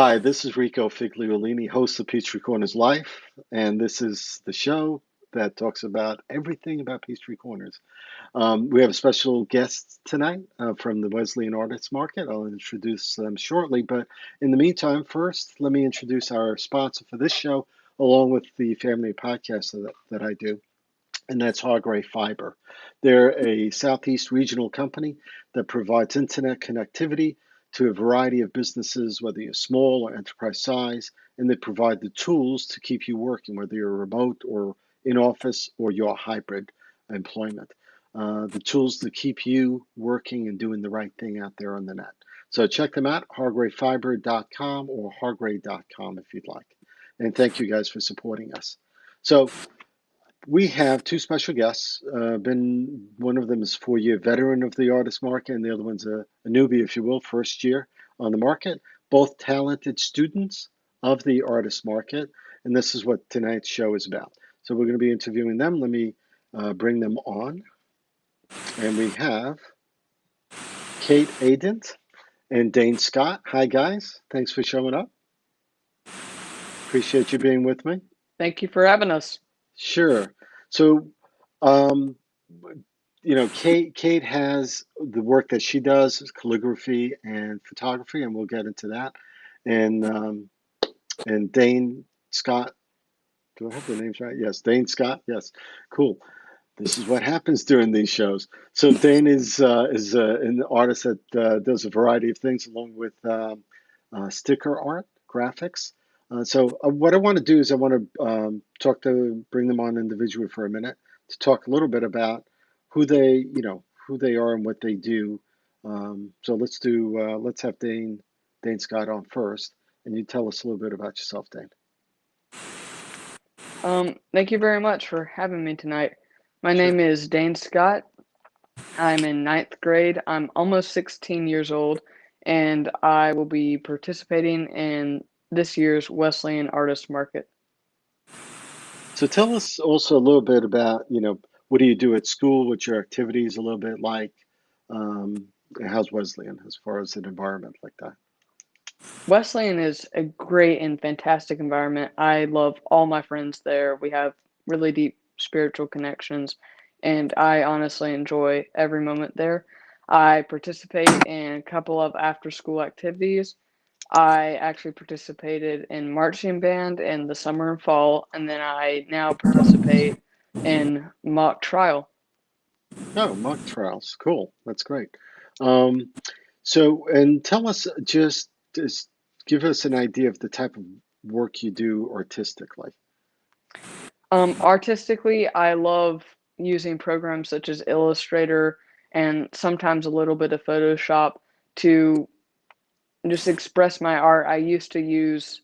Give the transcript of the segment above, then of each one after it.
Hi, this is Rico Figliolini, host of Peachtree Corners Life, and this is the show that talks about everything about Peachtree Corners. We have a special guest tonight from the Wesleyan Artist Market. I'll introduce them shortly, but in the meantime, first, let me introduce our sponsor for this show, along with the family podcast that I do, and that's Hargrave Fiber. They're a Southeast regional company that provides internet connectivity to a variety of businesses, whether you're small or enterprise size, and they provide the tools to keep you working, whether you're remote or in office or you're hybrid employment. The tools to keep you working and doing the right thing out there on the net. So check them out, hargravefiber.com or hargrave.com if you'd like. And thank you guys for supporting us. So we have two special guests. Been one of them is 4-year veteran of the artist market, and the other one's a newbie, if you will, first year on the market. Both talented students of the artist market, and this is what tonight's show is about. So we're going to be interviewing them. Let me bring them on, and we have Kate Adent and Dane Scott. Hi guys, thanks for showing up. Appreciate you being with me. Thank you for having us. Sure. So, um, Kate has the work that she does is calligraphy and photography, and we'll get into that. And Dane Scott, do I have the names right? Yes, Dane Scott. Yes, cool. This is what happens during these shows. So Dane is an artist that does a variety of things, along with sticker art, graphics. So what I want to do is I want to bring them on individually for a minute to talk a little bit about who they are and what they do. So let's have Dane Scott on first, and you tell us a little bit about yourself, Dane. Thank you very much for having me tonight. My Sure. name is Dane Scott. I'm in ninth grade. I'm almost 16 years old, and I will be participating in this year's Wesleyan Artist Market. So tell us also a little bit about, what do you do at school? What's your activities a little bit like? Um, how's Wesleyan as far as an environment like that? Wesleyan is a great and fantastic environment. I love all my friends there. We have really deep spiritual connections, and I honestly enjoy every moment there. I participate in a couple of after school activities. I actually participated in marching band in the summer and fall, and then I now participate in mock trial. Oh, mock trials. Cool. That's great. Um, and tell us just give us an idea of the type of work you do artistically. Artistically, I love using programs such as Illustrator and sometimes a little bit of Photoshop to just express my art. I used to use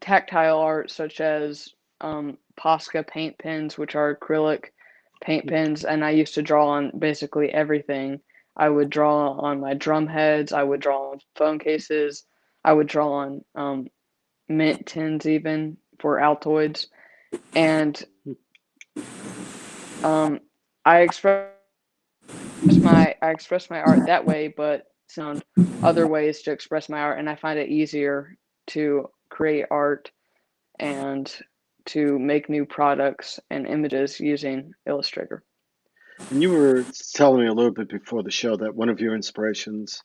tactile art such as Posca paint pens, which are acrylic paint pens, and I used to draw on basically everything. I would draw on my drum heads, I would draw on phone cases, I would draw on mint tins even for Altoids, and um, I express my art that way, but found other ways to express my art, and I find it easier to create art and to make new products and images using Illustrator. And you were telling me a little bit before the show that one of your inspirations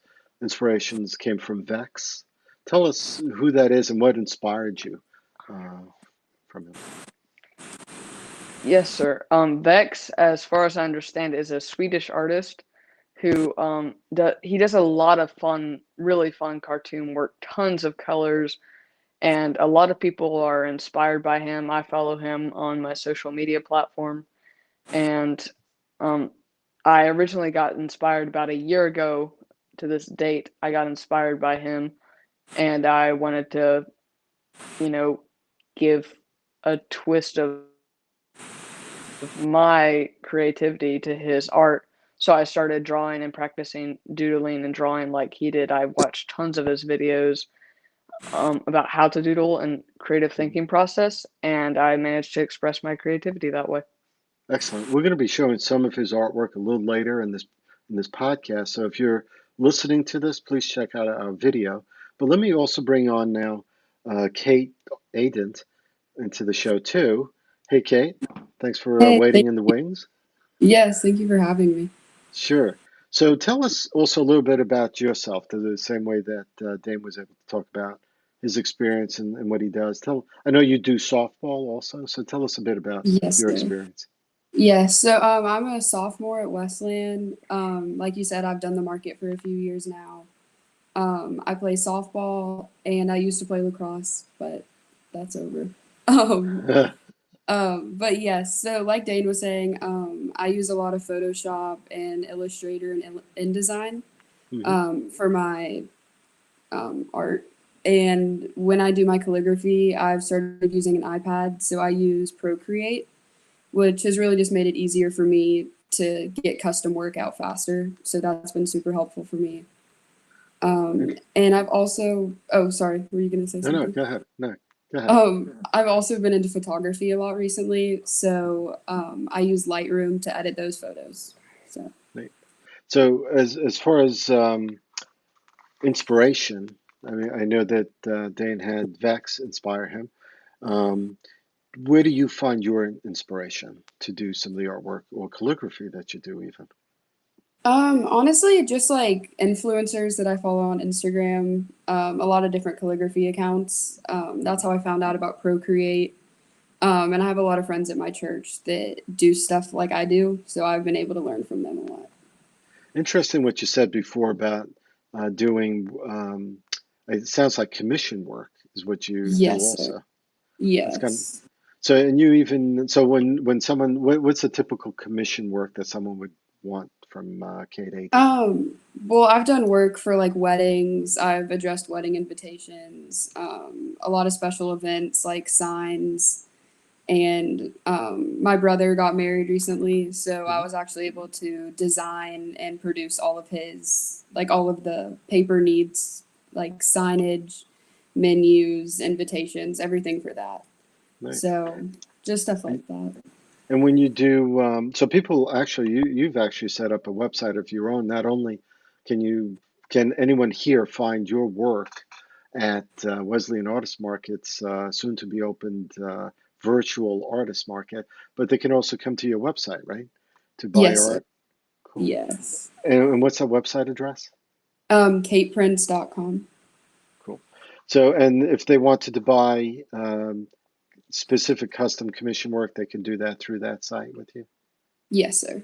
came from Vex. Tell us who that is and what inspired you uh, from him. Yes, sir. Vex, as far as I understand, is a Swedish artist who he does a lot of fun, really fun cartoon work, tons of colors, and a lot of people are inspired by him. I follow him on my social media platform, and um, I originally got inspired about a year ago to this date. I got inspired by him, and I wanted to, you know, give a twist of my creativity to his art. So I started drawing and practicing doodling and drawing like he did. I watched tons of his videos about how to doodle and creative thinking process, and I managed to express my creativity that way. Excellent. We're going to be showing some of his artwork a little later in this podcast. So if you're listening to this, please check out our video. But let me also bring on now Kate Adent into the show too. Hey, Kate, thanks for Hey, waiting in the wings. yes, thank you for having me. Sure. So tell us also a little bit about yourself, the same way that Dane was able to talk about his experience and what he does. I know you do softball also, so tell us a bit about Yes, your sir. experience. Yes, so I'm a sophomore at Wesleyan. Like you said, I've done the market for a few years now. I play softball and I used to play lacrosse, but that's over. Um, but yes, so like Dane was saying, I use a lot of Photoshop and Illustrator and InDesign Hmm. for my art. And when I do my calligraphy, I've started using an iPad, so I use Procreate, which has really just made it easier for me to get custom work out faster. So that's been super helpful for me. And I've also, oh, sorry, were you going to say No, no, something? go ahead. No, go ahead. I've also been into photography a lot recently, so I use Lightroom to edit those photos. So Neat. So as far as inspiration, I mean, I know that Dane had Vex inspire him. Um, where do you find your inspiration to do some of the artwork or calligraphy that you do even? Honestly, just like influencers that I follow on Instagram, a lot of different calligraphy accounts. That's Mhm. how I found out about Procreate. And I have a lot of friends at my church that do stuff like I do, so I've been able to learn from them a lot. Interesting what you said before about doing, it sounds like commission work is what you do Yes, sir. also. That's kind of, Yes. so, and you even, so when someone, what's a typical commission work that someone would want from Kate Aiden? Well, I've done work for like weddings. I've addressed wedding invitations, a lot of special events like signs. And my brother got married recently, so I Mhm. was actually able to design and produce all of his, like all of the paper needs, like signage, menus, invitations, everything for that. Nice. So just stuff And, like that. and when you do, so people actually, you've actually set up a website of your own. Not only can you, can anyone here find your work at Wesleyan Artist Market's soon to be opened Virtual Artist Market, but they can also come to your website, right? To buy Yes, sir. art. Cool. Yes. And what's that website address? KatePrince.com. Cool. So, and if they wanted to buy specific custom commission work, they can do that through that site with you. Yes, sir.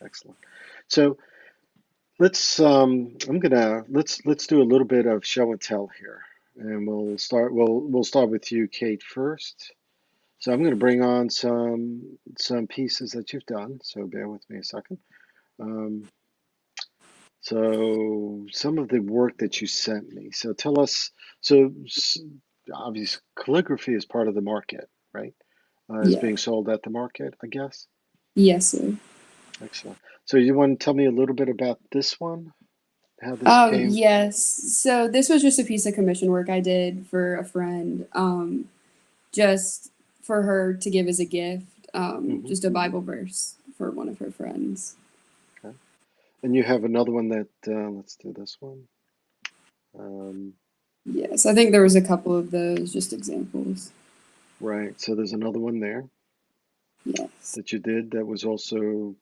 Excellent. So let's let's do a little bit of show and tell here, and we'll start with you, Kate, first. So I'm going to bring on some pieces that you've done. So bear with me a second. Um, so some of the work that you sent me. So tell us. So obviously calligraphy is part of the market, right? Is Yeah. being sold at the market, I guess. Yes, sir. Excellent. So you want to tell me a little bit about this one? How this came? Yes. So this was just a piece of commission work I did for a friend, just for her to give as a gift, Hmm. just a Bible verse for one of her friends. Okay. And you have another one that let's do this one. Um, Yes, I think there was a couple of those, just examples. right. So there's another one there Yes. that you did that was also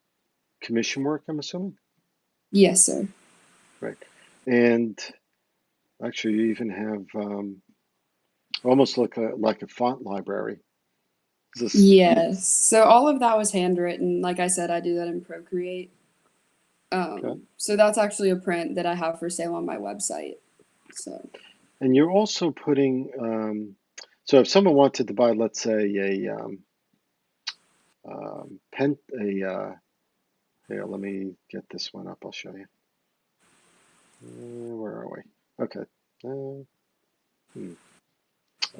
commission work, I'm assuming. Yes, sir. Right. And actually, you even have almost like a font library. Is this Yes. So all of that was handwritten. Like I said, I do that in Procreate. okay? So that's actually a print that I have for sale on my website. So And you're also putting. So if someone wanted to buy, let's say, pen, a here, let me get this one up. I'll show you. Where are we? Okay. Uh, hmm.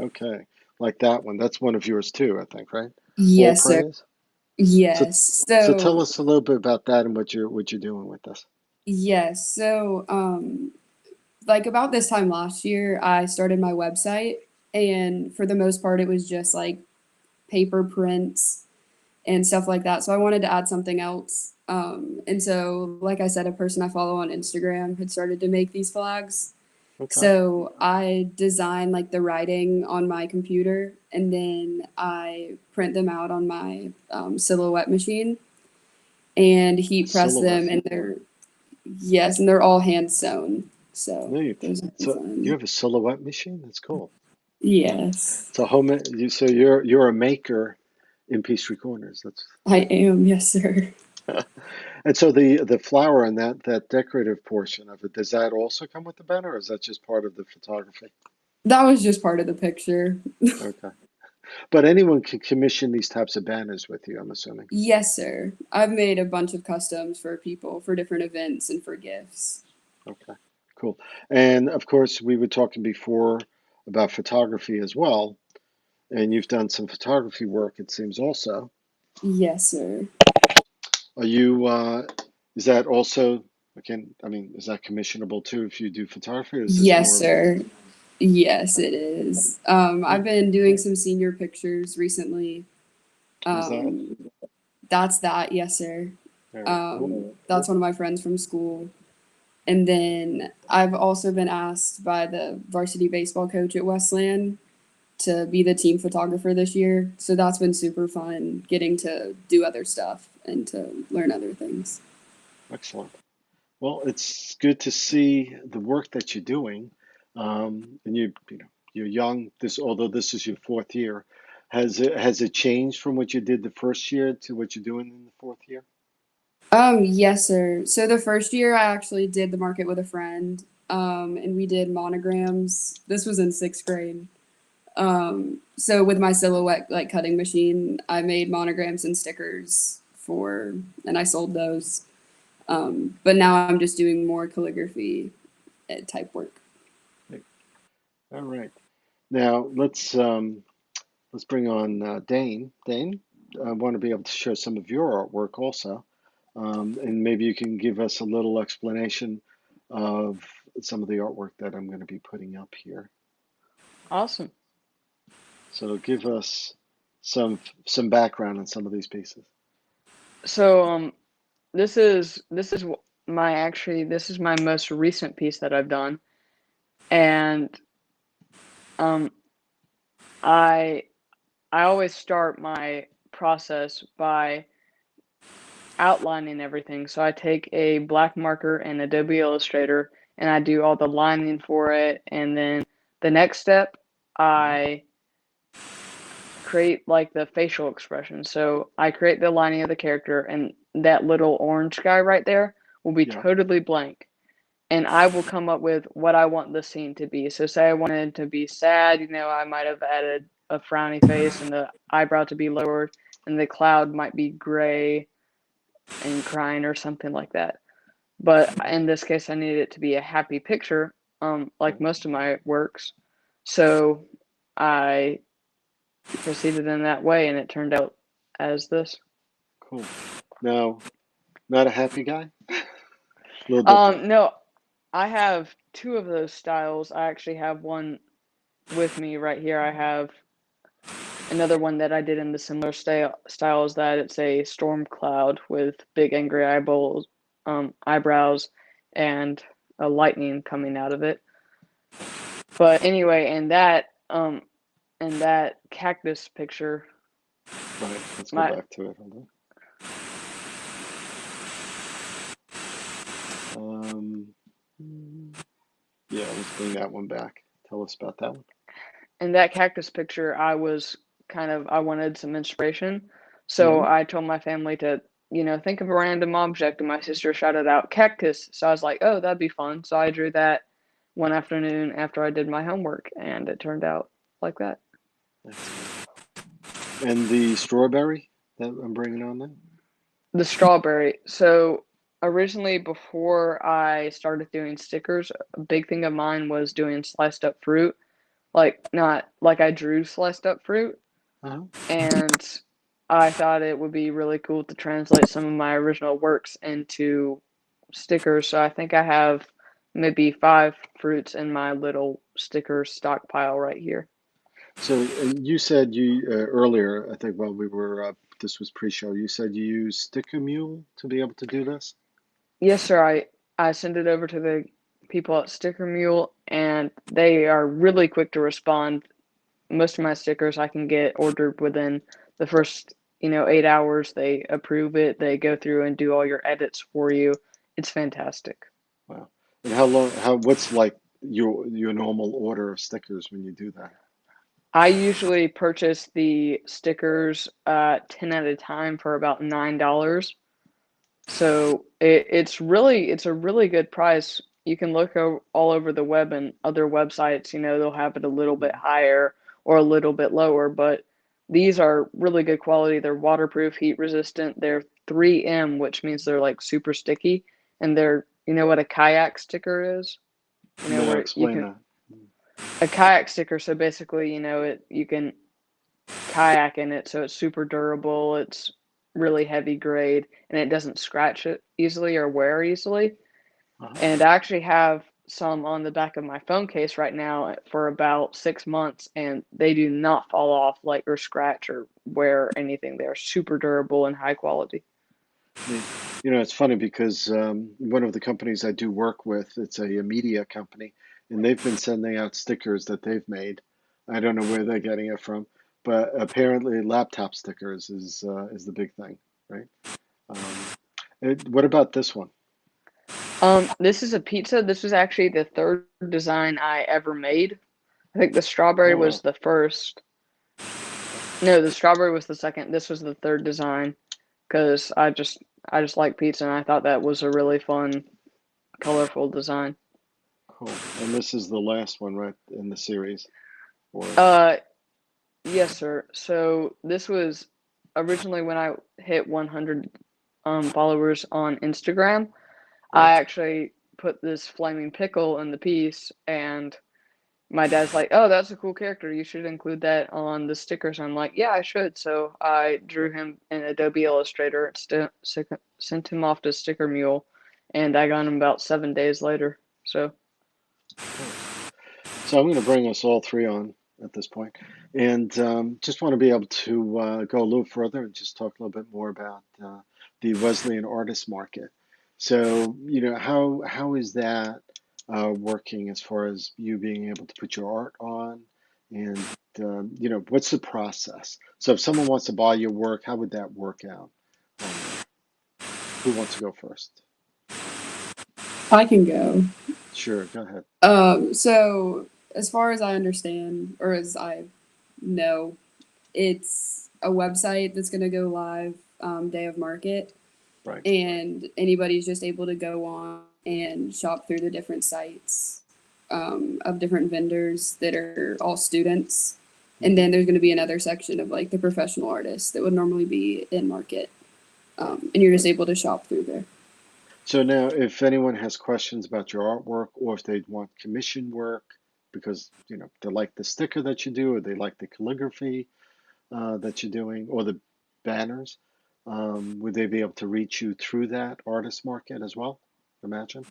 Okay. Like that one. That's one of yours too, I think, right? All yes, sir. praise. So Yes. so tell So us a little bit about that and what you're doing with this. yes. So like about this time last year, I started my website, and for the most part, it was just like paper prints and stuff like that. So I wanted to add something else. And so, like I said, a person I follow on Instagram had started to make these flags. Okay. So I design like the writing on my computer, and then I print them out on my silhouette machine and A heat press silhouette. them, and yes, and they're all hand sewn. So No, you, those are so you fun. have a silhouette machine? That's cool. Yes, So so you're a maker in Peachtree Corners. That's I am. Yes, sir. and so the flower and that decorative portion of it, does that also come with the banner, or is that just part of the photography? That was just part of the picture. Okay. But anyone can commission these types of banners with you, I'm assuming. Yes, sir. I've made a bunch of customs for people for different events and for gifts. Okay, cool. And of course, we were talking before about photography as well, and you've done some photography work, it seems also. Yes, sir. Are you, is that also, again, I mean, is that commissionable too if you do photography, or is this Yes, more of, sir. Yes, okay. it is. What, I've been doing some senior pictures recently. who's that? Um, that's that. Yes, sir. Very cool. That's one of my friends from school. And then I've also been asked by the varsity baseball coach at Wesleyan to be the team photographer this year. So that's been super fun getting to do other stuff and to learn other things. Excellent. Well, it's good to see the work that you're doing. And you know, you're young. Although this is your fourth year, has it changed from what you did the first year to what you're doing in the fourth year? Yes, sir. So the first year I actually did the market with a friend, and we did monograms. This was in sixth grade. So with my silhouette like cutting machine, I made monograms and stickers and I sold those. But now I'm just doing more calligraphy type work. Right. All right. Now let's bring on Dane. Dane, I want to be able to show some of your artwork also, and maybe you can give us a little explanation of some of the artwork that I'm going to be putting up here. Awesome. So give us some background on some of these pieces. So this is my most recent piece that I've done, and um I I always start my process by outlining everything. So I take a black marker and Adobe Illustrator and I do all the lining for it, and then the next step Hmm. I create like the facial expression. So I create the lining of the character, and that little orange guy right there will be Yeah. totally blank. And I will come up with what I want the scene to be. So say I wanted it to be sad, I might have added a frowny face and the eyebrow to be lowered, and the cloud might be gray and crying or something like that. But in this case, I needed it to be a happy picture, like Right. most of my works. So I proceeded in that way, and it turned out as this. Cool. Now, not a happy guy? A little different. No, I have two of those styles. I actually have one with me right here. I have another one that I did in the similar style as that. It's a storm cloud with big angry eyebrows, and a lightning coming out of it. But anyway, in that cactus picture, Right. Let's go my back to it. Hold on. Yeah, let's bring that one back. Tell us about that one. in that cactus picture, I wanted some inspiration, so Hmm. I told my family to think of a random object, and my sister shouted out cactus. So I was like, oh, that'd be fun. So I drew that one afternoon after I did my homework, and it turned out like that. Excellent. And the strawberry that I'm bringing on now? The strawberry. So originally, before I started doing stickers, a big thing of mine was doing sliced up fruit. Like, not like I drew sliced up fruit, Uh-huh. and I thought it would be really cool to translate some of my original works into stickers. So I think I have maybe 5 fruits in my little sticker stockpile right here. So, and you said earlier, I think while we were this was pre-show, you said you use Sticker Mule to be able to do this? Yes, sir. I sent it over to the people at Sticker Mule, and they are really quick to respond. Most of my stickers I can get ordered within the first, 8 hours. They approve it, they go through and do all your edits for you. It's fantastic. Wow. And how long, what's like your normal order of stickers when you do that? I usually purchase the stickers 10 at a time for about $9. So it's a really good price. You can look all over the web and other websites, they'll have it a little bit Mhm. higher or a little bit lower, but these are really good quality. They're waterproof, heat resistant. They're 3M, which means they're like super sticky, and you know what a kayak sticker is? No, Where you explain can that. a kayak sticker, so basically, you can kayak in it, so it's super durable. It's really heavy grade, and it doesn't scratch it easily or wear easily. Uh-huh. And I actually have some on the back of my phone case right now for about 6 months, and they do not fall off like or scratch or wear anything. They're super durable and high quality. Neat. It's funny because one of the companies I do work with, it's a media company, and they've been sending out stickers that they've made. I don't know where they're getting it from, but apparently laptop stickers is the big thing, right? Um, what about this one? This is a pizza. This was actually the third design I ever made. I think the strawberry Oh was wow. the first. Okay. No, the strawberry was the second. This was the third design because I just like pizza and I thought that was a really fun, colorful design. Cool. And this is the last one, right, in the series? Or Uh, yes, sir. So this was originally when I hit 100 followers on Instagram. I right? actually put this flaming pickle in the piece, and my dad's like, "Oh, that's a cool character. You should include that on the stickers." I'm like, "Yeah, I should." So I drew him in Adobe Illustrator, sent him off to Sticker Mule, and I got him about 7 days later. So, Nice. So I'm going to bring us all three on at this point, and just want to be able to go a little further and just talk a little bit more about the Wesleyan Artist Market. So, how is that working as far as you being able to put your art on, and what's the process? So, if someone wants to buy your work, how would that work out? Who wants to go first? I can go. Sure, go ahead. So as far as I understand, or as I know, it's a website that's going to go live day of market, Right. and anybody's just able to go on and shop through the different sites of different vendors that are all students. And Hmm. then there's going to be another section of like the professional artists that would normally be in market, Right. and you're just Right. able to shop through there. So now, if anyone has questions about your artwork, or if they want commission work because they like the sticker that you do, or they like the calligraphy that you're doing, or the banners, would they be able to reach you through that artist market as well? Imagine.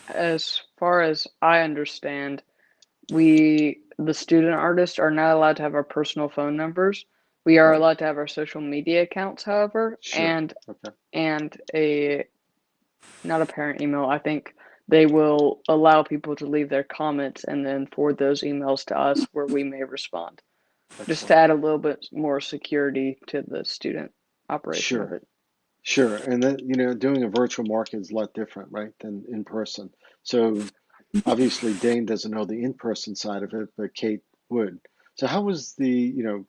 as far as I understand, the student artists, are not allowed to have our personal phone numbers. We are Right. allowed to have our social media accounts, however, Sure. and Okay. and a not a parent email. I think they will allow people to leave their comments and then forward those emails to us where we may respond, just to Excellent. add a little bit more security to the student operation of Sure. it. Sure. And then, doing a virtual market is a lot different, right, than in person. So obviously, Dane doesn't know the in-person side of it, but Kate would. So how was the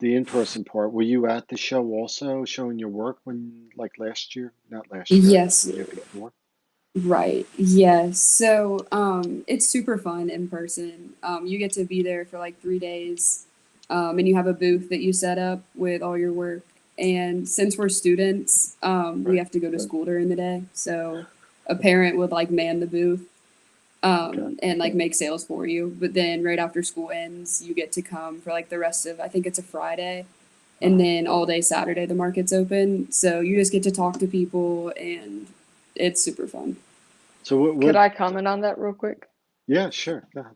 in-person part? Were you at the show also, showing your work when, like last year? Not last year, I guess Yes, the year before. right. Yes. So it's super fun in person. You get to be there for like 3 days, and you have a booth that you set up with all your work. And since we're students, we Right. have to go to Right. school during the day. So a parent would like man the booth Okay. and like make sales for you. But then right after school ends, you get to come for like the rest of, I think it's a Friday. And Uh-huh. then all day Saturday, the market's open. So you just get to talk to people, and it's super fun. So Could I comment on that real quick? yeah, sure. Go ahead.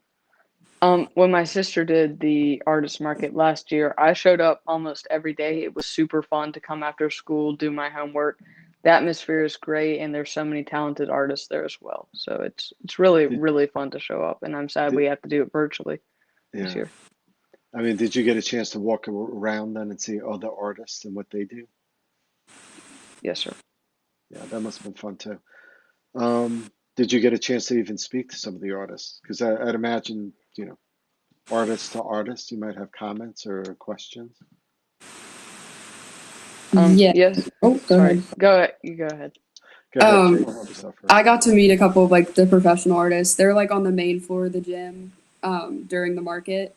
When my sister did the artist market last year, I showed up almost every day. It was super fun to come after school, do my homework, the atmosphere is great, and there's so many talented artists there as well. So it's really Did, really fun to show up, and I'm sad did, we have to do it virtually this yeah. year. I mean, did you get a chance to walk around then and see other artists and what they do? Yes, sir. Yeah, that must have been fun too. Did you get a chance to even speak to some of the artists? Because I'd imagine, artist to artist, you might have comments or questions. Yeah. Yes. Oh, go Sorry. ahead. Go ahead. You go ahead. Go ahead, Kate. You yourself I first. got to meet a couple of like the professional artists. They're like on the main floor of the gym during the market,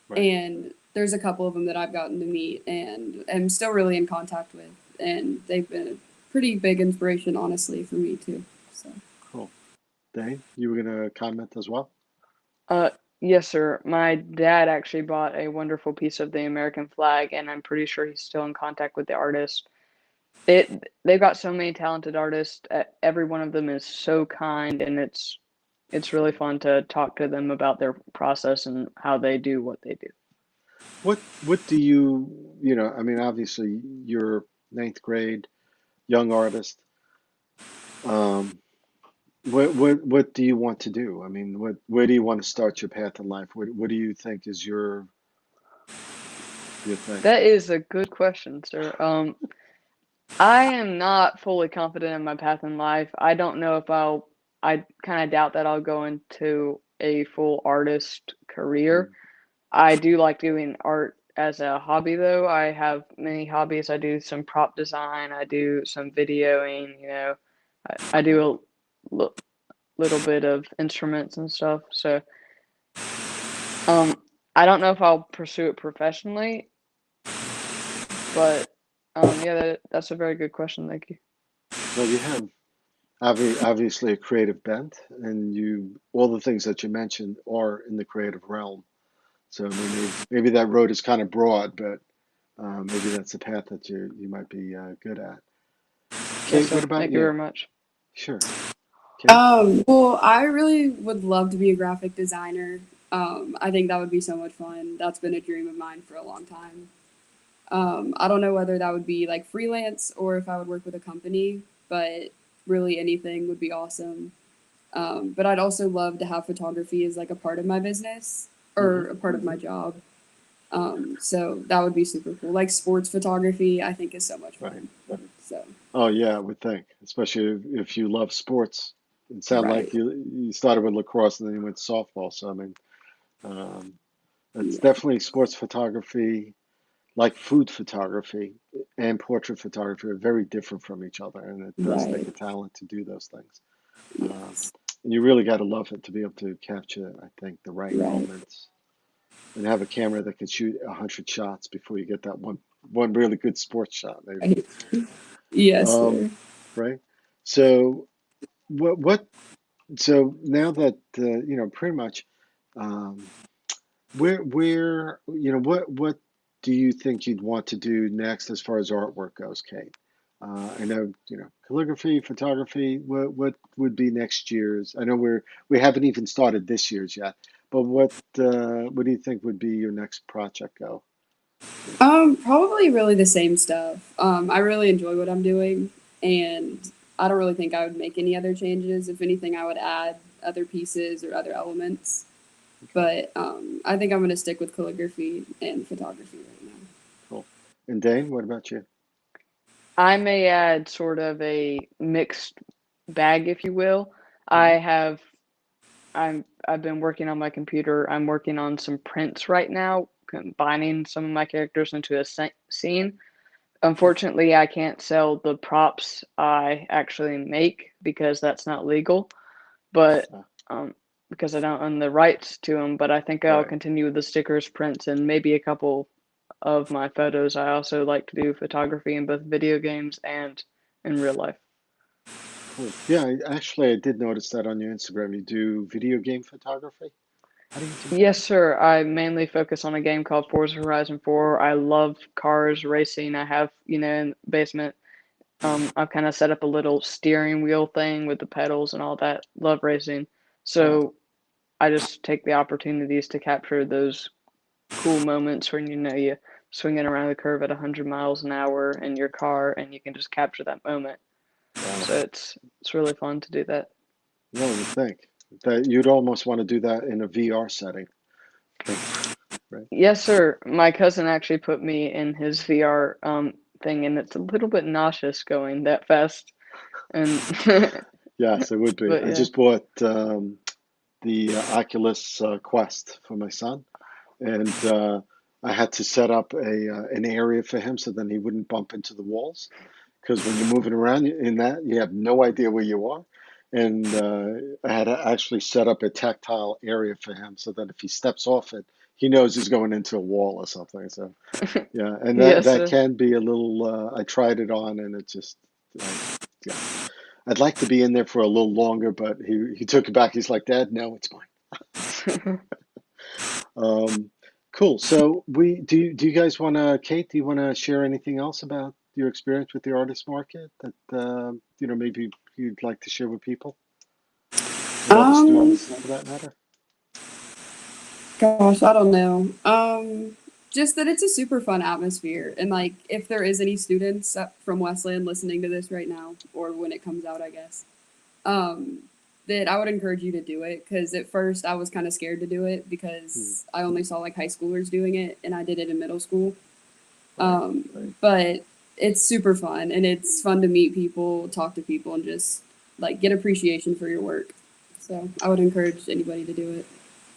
Right. and there's a couple of them that I've gotten to meet and am still really in contact with, and they've been a pretty big inspiration, honestly, for me too. So. Cool. Dane, you were going to comment as well? Uh, yes, sir. My dad actually bought a wonderful piece of the American flag, and I'm pretty sure he's still in contact with the artist. They've got so many talented artists. Every one of them is so kind, and it's really fun to talk to them about their process and how they do what they do. What do I mean, obviously you're ninth grade, young artist. Um, what do you want to do? I mean, where do you want to start your path in life? What do you think is your thing? That is a good question, sir. I am not fully confident in my path in life. I don't know if I kind of doubt that I'll go into a full artist career. Mm, I do like doing art as a hobby, though. I have many hobbies. I do some prop design, I do some videoing, I do a little bit of instruments and stuff. So, um, I don't know if I'll pursue it professionally, but yeah, that's a very good question. Thank you. well, you have obviously a creative bent, and all the things that you mentioned are in the creative realm. So I mean, maybe that road is kind of broad, but maybe that's a path that you might be good at. Yes, Kate, what sir. about Thank you very you? much. Sure. Kate? Well, I really would love to be a graphic designer. I think that would be so much fun. That's been a dream of mine for a long time. I don't know whether that would be like freelance or if I would work with a company, but really anything would be awesome. But I'd also love to have photography as like a part of my business or Hmm. a part of my job. So that would be super cool. Like sports photography, I think is so much Right. fun. So, Oh yeah, I would think, especially if you love sports. It sounded like right. you started with lacrosse and then you went to softball. So I mean, um, it's Yeah. definitely sports photography, like food photography and portrait photography are very different from each other, and it does take Right. a talent to do those things. Um, Yes. and you really got to love it to be able to capture, I think, the right Right. moments and have a camera that can shoot 100 shots before you get that one really good sports shot, maybe. Right. Yes, Um, sir. right. So what so now that pretty much um, what do you think you'd want to do next as far as artwork goes, Kate? I know calligraphy, photography. What would be next year's? I know we haven't even started this year's yet, but what do you think would be your next project go? Probably really the same stuff. I really enjoy what I'm doing, and I don't really think I would make any other changes. If anything, I would add other pieces or other elements. Okay, But I think I'm going to stick with calligraphy and photography right now. cool. And Dane, what about you? I may add sort of a mixed bag, if you will. I Hmm. have I've been working on my computer. I'm working on some prints right now, combining some of my characters into a scene. Unfortunately, I can't sell the props I actually make because that's not legal, but Uh, um, because I don't own the rights to them. But I think I'll right. continue with the stickers, prints, and maybe a couple of my photos. I also like to do photography in both video games and in real life. Cool. Yeah, actually, I did notice that on your Instagram. You do video game photography. How do you do that? Yes, sir. I mainly focus on a game called Forza Horizon 4. I love cars racing. I have, in the basement, I've kind of set up a little steering wheel thing with the pedals and all that. Love racing. Wow. So I just take the opportunities to capture those cool moments when you swinging around the curve at 100 miles an hour in your car and you can just capture that moment. Wow. So it's really fun to do that. No, you think that you'd almost want to do that in a VR setting, right? Yes, sir. My cousin actually put me in his VR thing, and it's a little bit nauseous going that fast. And Yes, it would be. but I yeah. just bought the Oculus Quest for my son, and I had to set up an area for him so then he wouldn't bump into the walls. Because when you're moving around in that, you have no idea where you are. And I had to actually set up a tactile area for him so that if he steps off it, he knows he's going into a wall or something. So yeah, and Yes, that sir. can be a little. I tried it on, and it just, yeah. I'd like to be in there for a little longer, but he took it back. He's like, Dad, no, it's mine. Um, cool. So do you guys want to, Kate? Do you want to share anything else about your experience with the artist market that maybe you'd like to share with people and other Um, students for that matter? Gosh, I don't know. Just that it's a super fun atmosphere, and like if there is any students from Wesleyan listening to this right now, or when it comes out, I guess, um, that I would encourage you to do it because at first I was kind of scared to do it Hmm. because I only saw like high schoolers doing it, and I did it in middle school. Right. Right. But it's super fun, and it's fun to meet people, talk to people, and just like get appreciation for your work. So I would encourage anybody to do it.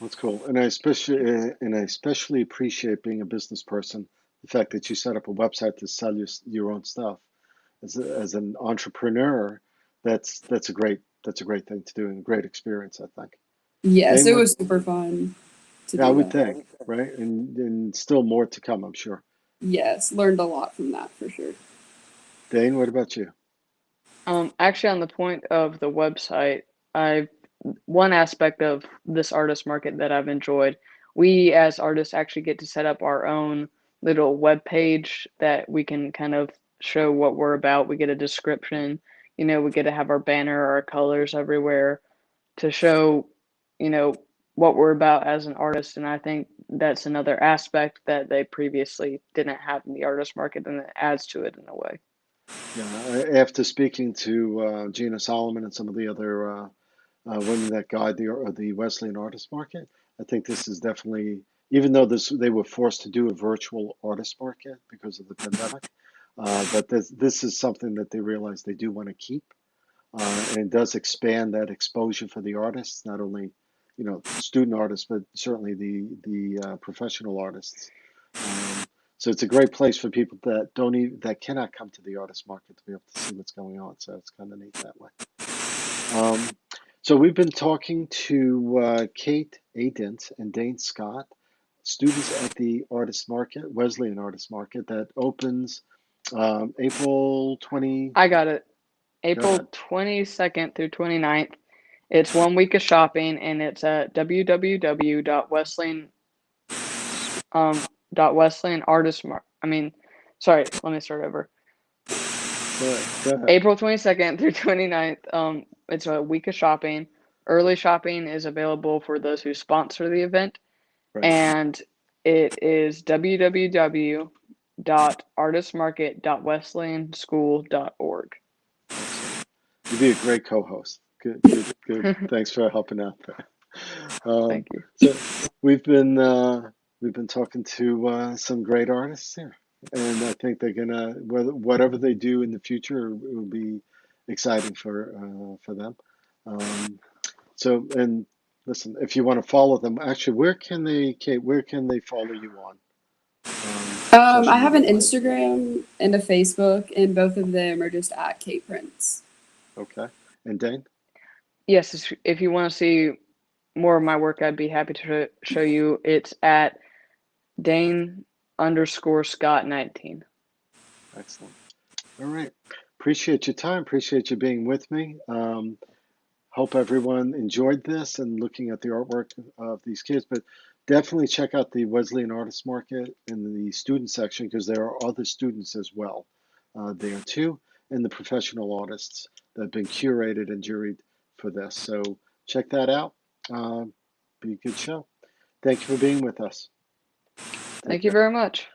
That's cool. And I especially appreciate being a business person, the fact that you set up a website to sell your own stuff. As an entrepreneur, that's a great thing to do and a great experience, I think. Yes, Dane, it what? was super fun to Yeah, I do would that. think, right? And still more to come, I'm sure. Yes, learned a lot from that for sure. Dane, what about you? Actually, on the point of the website, I one aspect of this artist market that I've enjoyed, we as artists actually get to set up our own little web page that we can kind of show what we're about. We get a description, we get to have our banner, our colors everywhere to show, you know, what we're about as an artist. And I think that's another aspect that they previously didn't have in the artist market, and it adds to it in a way. Yeah, after speaking to Gina Solomon and some of the other women that guide the Wesleyan Artist Market, I think this is definitely, even though they were forced to do a virtual artist market because of the pandemic, but this is something that they realize they do want to keep, and it does expand that exposure for the artists, not only student artists, but certainly the professional artists. Um, so it's a great place for people that cannot come to the artist market to be able to see what's going on. So it's kind of neat that way. Um, so we've been talking to Kate Adent and Dane Scott, students at the Artist Market, Wesleyan Artist Market, that opens April 20. I got it. Go ahead. April 22nd through 29th. It's 1 week of shopping, and it's at www.wesleyan dot Wesleyan Artist Mar I mean, sorry, let me start over. Go ahead. Go ahead. April 22nd through 29th. It's a week of shopping. Early shopping is available for those who sponsor the event, Right. and it is www.artistmarket.wesleyanschool.org. Excellent. You'd be a great co-host. Good, good, good. Thanks for helping out there. Thank you. So we've been talking to some great artists here, and I think they're gonna whatever they do in the future will be exciting for them. Um, and listen, if you want to follow them, actually, Kate, where can they follow you on social I have media an wise? Instagram and a Facebook, and both of them are just at Kate Prince. Okay, and Dane. Yes, if you want to see more of my work, I'd be happy to show you. It's at Dane_Scott19. Excellent. All right. Appreciate your time. Appreciate you being with me. Hope everyone enjoyed this and looking at the artwork of these kids. But definitely check out the Wesleyan Artist Market in the student section because there are other students as well there too, and the professional artists that have been curated and juried for this. So check that out. Be a good show. Thank you for being with us. Take Thank you care. very much.